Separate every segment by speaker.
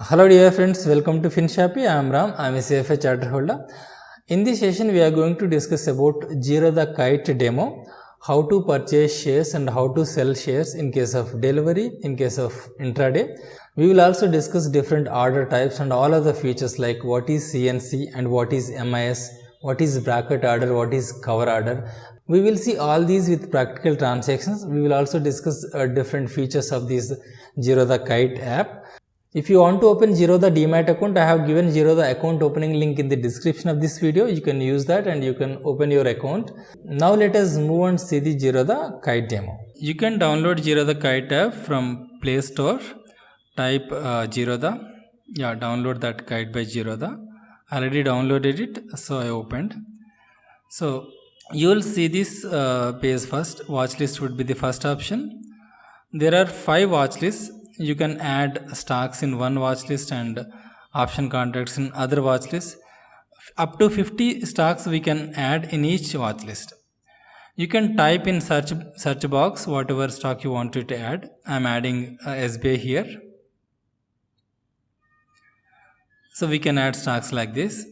Speaker 1: Hello dear friends, welcome to FinShappy. I am Ram. I am a CFA charter holder. In this session, we are going to discuss about Jira the Kite demo, how to purchase shares and how to sell shares in case of delivery, in case of intraday. We will also discuss different order types and all other features like what is CNC and what is MIS, what is bracket order, what is cover order. We will see all these with practical transactions. We will also discuss different features of this Jira the Kite app. If you want to open Zerodha Demat account, I have given Zerodha account opening link in the description of this video. You can use that and you can open your account. Now let us move and see the Zerodha Kite demo. You can download Zerodha Kite app from Play Store. Type Zerodha. Yeah, download that Kite by Zerodha. I already downloaded it, so I opened. So you will see this page first. Watch list would be the first option. There are 5 watch lists. You can add stocks in one watch list and option contracts in other watch list. Up to 50 stocks we can add in each watch list. You can type in search box whatever stock you wanted to add. I am adding SBI here. So we can add stocks like this.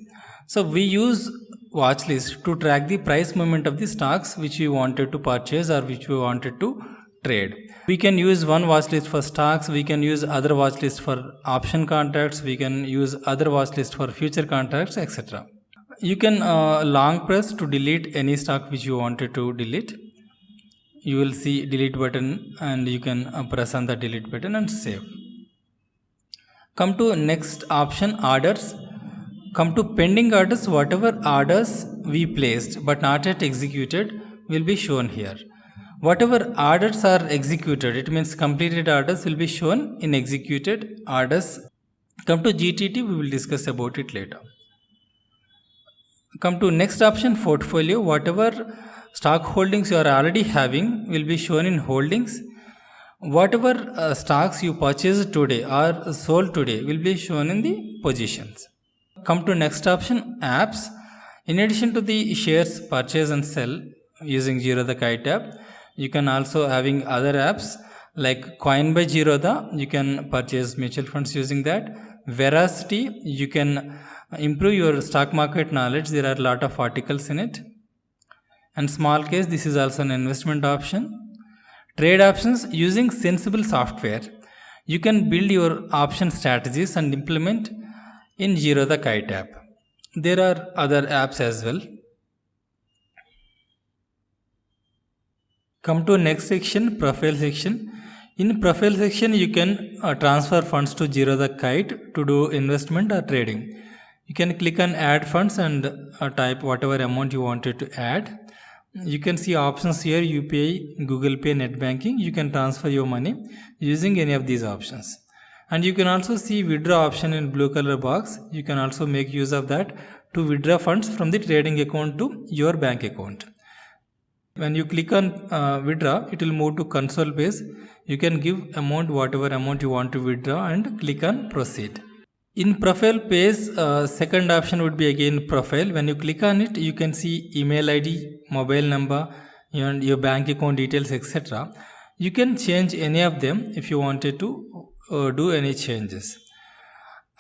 Speaker 1: So we use watch list to track the price movement of the stocks which we wanted to purchase or which we wanted to trade. We can use one watch list for stocks, we can use other watch list for option contracts, we can use other watch list for future contracts, etc. You can long press to delete any stock which you wanted to delete. You will see delete button and you can press on the delete button and save. Come to next option, orders. Come to pending orders. Whatever orders we placed but not yet executed will be shown here. Whatever orders are executed, it means completed orders will be shown in executed orders. Come to GTT, we will discuss about it later. Come to next option, portfolio. Whatever stock holdings you are already having will be shown in holdings. Whatever stocks you purchased today or sold today will be shown in the positions. Come to next option, apps. In addition to the shares purchase and sell using Zerodha Kite app, you can also having other apps like Coin by Zerodha. You can purchase mutual funds using that. Veracity, you can improve your stock market knowledge. There are a lot of articles in it. And small case, this is also an investment option. Trade options, using Sensible software, you can build your option strategies and implement in Zerodha Kite app. There are other apps as well. Come to next section, profile section. In profile section, you can transfer funds to Zerodha Kite to do investment or trading. You can click on add funds and type whatever amount you wanted to add. You can see options here, UPI, Google Pay, Net Banking. You can transfer your money using any of these options. And you can also see withdraw option in blue color box. You can also make use of that to withdraw funds from the trading account to your bank account. When you click on withdraw, it will move to console page. You can give amount, whatever amount you want to withdraw, and click on proceed. In profile page, second option would be again profile. When you click on it, you can see email ID, mobile number, and your bank account details, etc. You can change any of them if you wanted to do any changes.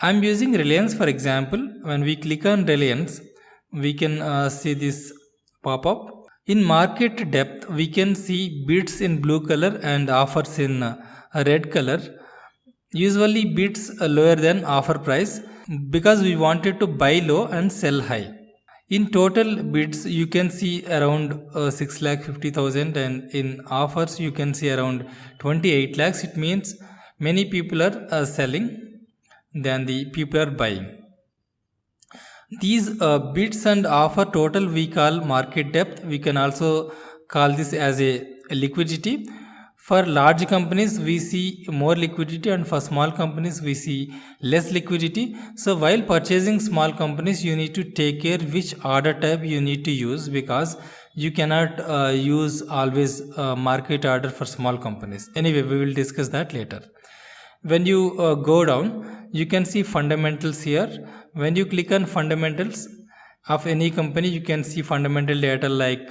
Speaker 1: I am using Reliance for example. When we click on Reliance, we can see this pop up. In market depth, we can see bids in blue color and offers in red color. Usually bids are lower than offer price because we wanted to buy low and sell high. In total bids, you can see around 6,50,000 and in offers you can see around 28 lakhs. It means many people are selling than the people are buying. These bids and offer total we call market depth. We can also call this as a liquidity. For large companies we see more liquidity and for small companies we see less liquidity. So while purchasing small companies you need to take care which order type you need to use because you cannot use always market order for small companies. Anyway, we will discuss that later. When you go down, you can see fundamentals here. When you click on fundamentals of any company, you can see fundamental data like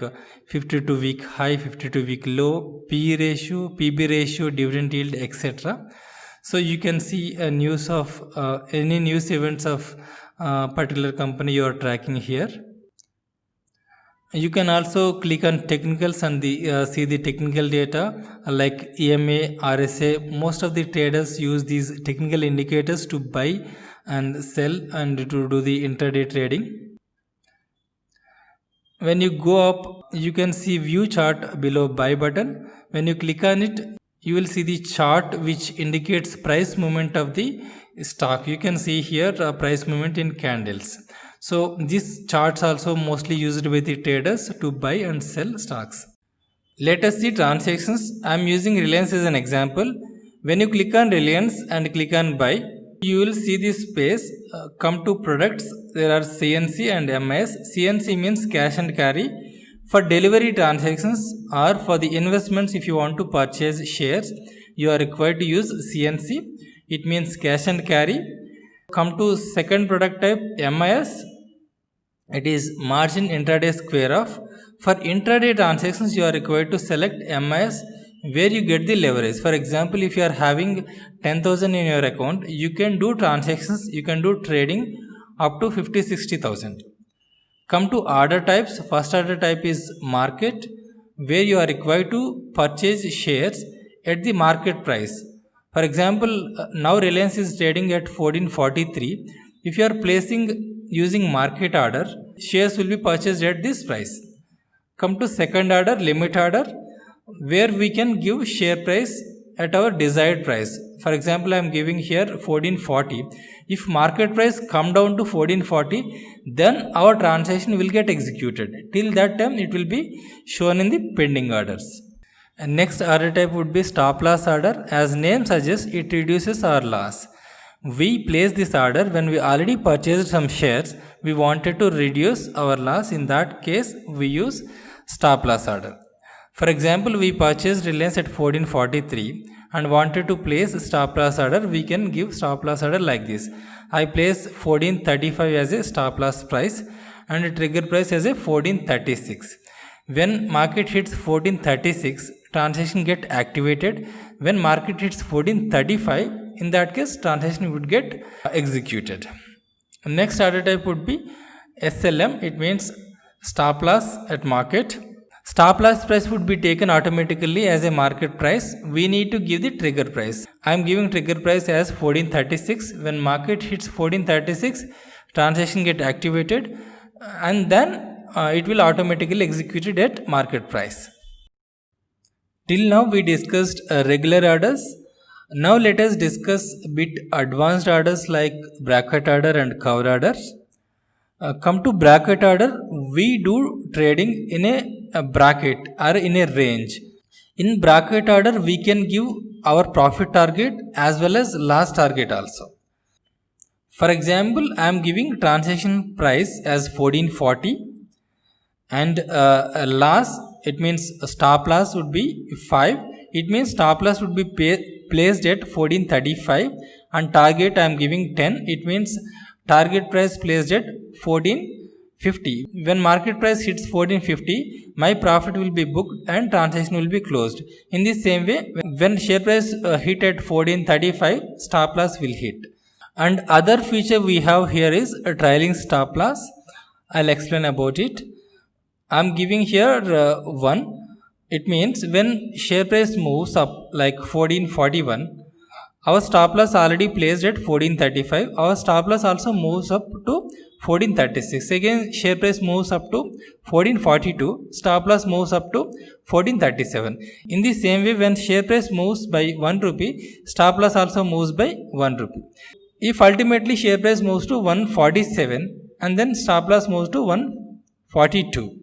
Speaker 1: 52 week high, 52 week low, PE ratio, PB ratio, dividend yield, etc. So you can see a news of any news events of particular company you are tracking here. You can also click on technicals and see the technical data like EMA, RSA. Most of the traders use these technical indicators to buy and sell and to do the intraday trading. When you go up, you can see view chart below buy button. When you click on it, you will see the chart which indicates price movement of the stock. You can see here price movement in candles. So these charts also mostly used by the traders to buy and sell stocks. Let us see transactions. I am using Reliance as an example. When you click on Reliance and click on buy, you will see this space. Come to products, there are CNC and MIS. CNC means cash and carry. For delivery transactions or for the investments, if you want to purchase shares, you are required to use CNC. It means cash and carry. Come to second product type, MIS. It is margin intraday square off. For intraday transactions, you are required to select MIS where you get the leverage. For example, if you are having 10,000 in your account, you can do transactions, you can do trading up to 50-60,000. Come to order types. First order type is market, where you are required to purchase shares at the market price. For example, now Reliance is trading at 1443. If you are placing using market order, shares will be purchased at this price. Come to second order, limit order, where we can give share price at our desired price. For example, I am giving here 1440. If market price come down to 1440, then our transaction will get executed. Till that time, it will be shown in the pending orders. And next order type would be stop loss order. As name suggests, it reduces our loss. We place this order when we already purchased some shares. We wanted to reduce our loss. In that case, we use stop loss order. For example, we purchased Reliance at 1443 and wanted to place stop loss order. We can give stop loss order like this. I place 1435 as a stop loss price and trigger price as a 1436. When market hits 1436, transaction get activated. When market hits 1435, in that case, transaction would get executed. Next order type would be SLM. It means stop loss at market. Stop loss price would be taken automatically as a market price. We need to give the trigger price. I am giving trigger price as 1436. When market hits 1436, transaction get activated and then it will automatically executed at market price. Till now we discussed regular orders. Now let us discuss a bit advanced orders like bracket order and cover orders. Come to bracket order, we do trading in a bracket or in a range. In bracket order, we can give our profit target as well as loss target also. For example, I am giving transaction price as 1440 and loss, it means stop loss would be 5. It means stop loss would be placed at 1435 and target I am giving 10. It means target price placed at 1450. When market price hits 1450, my profit will be booked and transaction will be closed. In the same way, when share price hit at 1435, stop loss will hit. And other feature we have here is a trailing stop loss. I'll explain about it. I'm giving here 1. It means when share price moves up like 1441, our stop loss already placed at 1435. Our stop loss also moves up to 1436. Again, share price moves up to 1442. Stop loss moves up to 1437. In the same way, when share price moves by 1 rupee, stop loss also moves by 1 rupee. If ultimately share price moves to 147 and then stop loss moves to 142.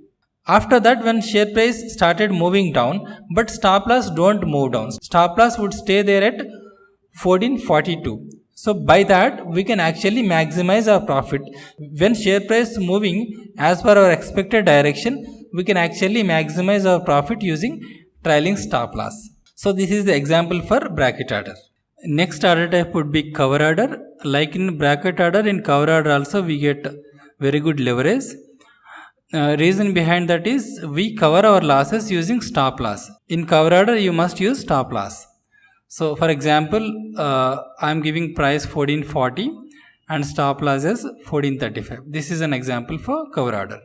Speaker 1: After that, when share price started moving down, but stop loss don't move down. Stop loss would stay there at 1442. So by that, we can actually maximize our profit. When share price moving as per our expected direction, we can actually maximize our profit using trailing stop loss. So this is the example for bracket order. Next order type would be cover order. Like in bracket order, in cover order also we get very good leverage. Reason behind that is we cover our losses using stop loss. In cover order, you must use stop loss. So for example, I am giving price 1440 and stop loss is 1435. This is an example for cover order.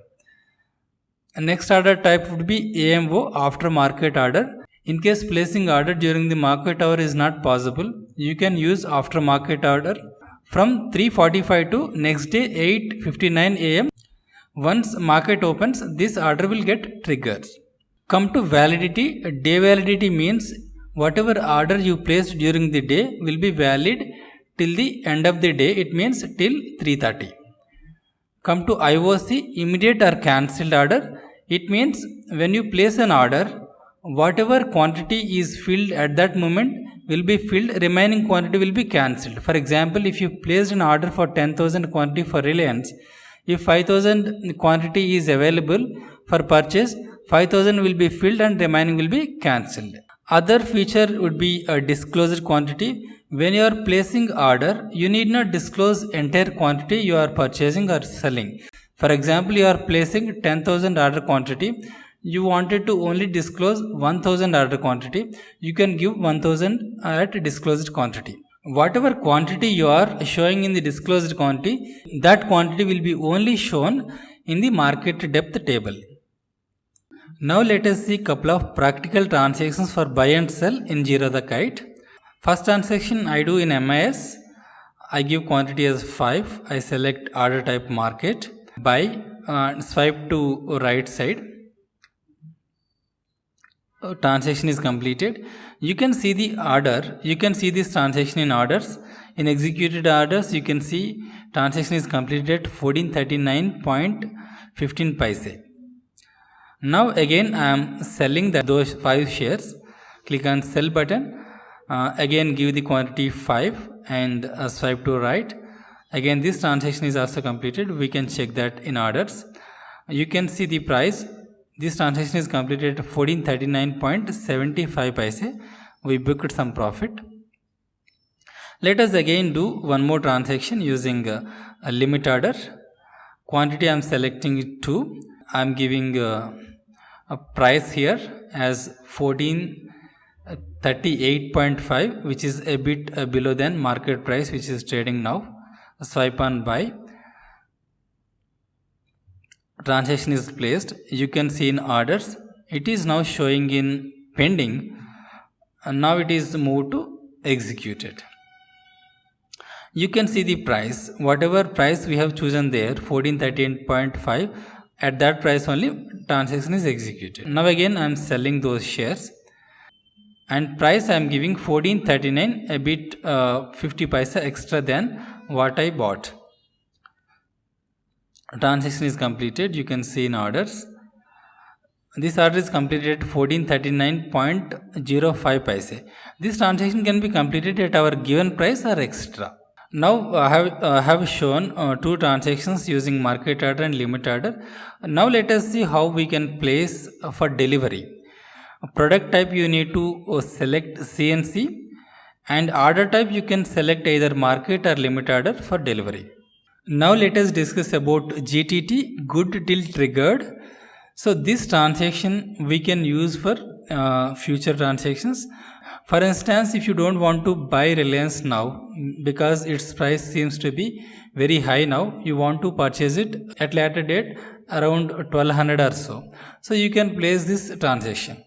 Speaker 1: Next order type would be AMO, after market order. In case placing order during the market hour is not possible, you can use after market order from 3:45 to next day 8:59 am. Once market opens, this order will get triggered. Come to validity. Day validity means whatever order you placed during the day will be valid till the end of the day. It means till 3:30. Come to IOC, immediate or cancelled order. It means when you place an order, whatever quantity is filled at that moment will be filled, remaining quantity will be cancelled. For example, if you placed an order for 10,000 quantity for Reliance, if 5,000 quantity is available for purchase, 5,000 will be filled and remaining will be cancelled. Other feature would be a disclosed quantity. When you are placing order, you need not disclose entire quantity you are purchasing or selling. For example, you are placing 10,000 order quantity. You wanted to only disclose 1,000 order quantity. You can give 1,000 at disclosed quantity. Whatever quantity you are showing in the disclosed quantity, that quantity will be only shown in the market depth table. Now let us see couple of practical transactions for buy and sell in Jira the Kite. First transaction I do in MIS. I give quantity as 5. I select order type market. Buy, swipe to right side. Transaction is completed. You can see the order. You can see this transaction in orders. In executed orders, you can see transaction is completed at 1439.15 paise. Now again I am selling those 5 shares. Click on sell button. Again give the quantity 5 and swipe to right. Again this transaction is also completed. We can check that in orders. You can see the price. This transaction is completed at 1439.75 paise. We booked some profit. Let us again do one more transaction using a limit order. Quantity I am selecting 2. I am giving a price here as 1438.5, which is a bit below than market price which is trading now. Swipe on buy. Transaction is placed. You can see in orders. It is now showing in pending, and now it is moved to executed. You can see the price. Whatever price we have chosen there, 1438.5, at that price only transaction is executed. Now again I am selling those shares, and price I am giving 1439, a bit 50 paisa extra than what I bought. Transaction is completed. You can see in orders. This order is completed at 1439.05 paise. This transaction can be completed at our given price or extra. Now I have shown 2 transactions using market order and limit order. Now let us see how we can place for delivery. Product type you need to select CNC, and order type you can select either market or limit order for delivery. Now let us discuss about GTT, good till triggered. So this transaction we can use for future transactions. For instance, if you don't want to buy Reliance now because its price seems to be very high now, you want to purchase it at later date around 1200 or so. So you can place this transaction.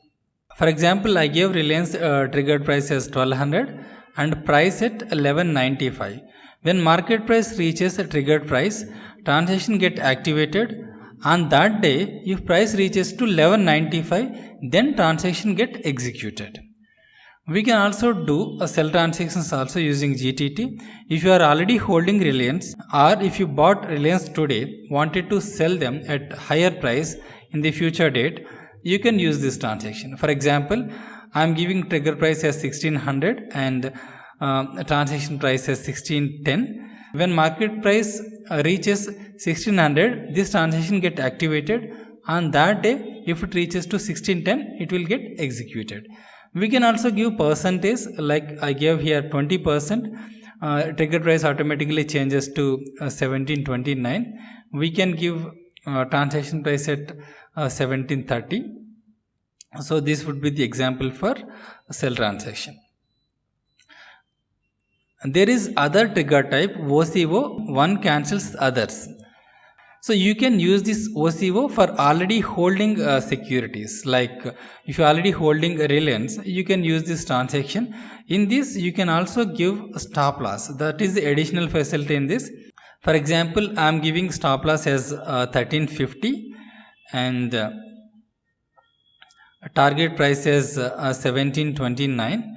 Speaker 1: For example, I gave Reliance triggered price as 1200 and price at 1195. When market price reaches a triggered price, transaction get activated. On that day, if price reaches to 1195, then transaction get executed. We can also do a sell transactions also using GTT. If you are already holding Reliance, or if you bought Reliance today, wanted to sell them at higher price in the future date, you can use this transaction. For example, I am giving trigger price as 1600 and transaction price as 1610. When market price reaches 1600, this transaction get activated. On that day, if it reaches to 1610, it will get executed. We can also give percentage, like I gave here 20%. Trigger price automatically changes to 1729. We can give transaction price at 1730. So this would be the example for sell transaction. There is other trigger type OCO, one cancels others. So you can use this OCO for already holding securities. Like if you're already holding Reliance, you can use this transaction. In this, you can also give stop loss. That is the additional facility in this. For example, I am giving stop loss as 1350 and target price is 1729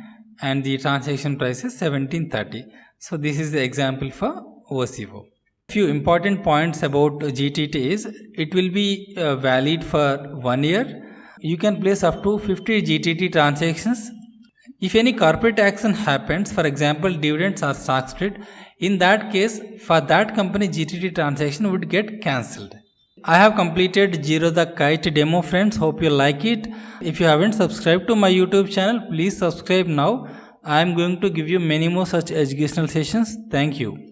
Speaker 1: and the transaction price is 1730. So this is the example for OCO. Few important points about GTT is it will be valid for 1 year. You can place up to 50 GTT transactions. If any corporate action happens, for example dividends or stock split, in that case for that company GTT transaction would get cancelled. I have completed Zero the Kite demo, friends. Hope you like it. If you haven't subscribed to my YouTube channel, please subscribe now. I am going to give you many more such educational sessions. Thank you.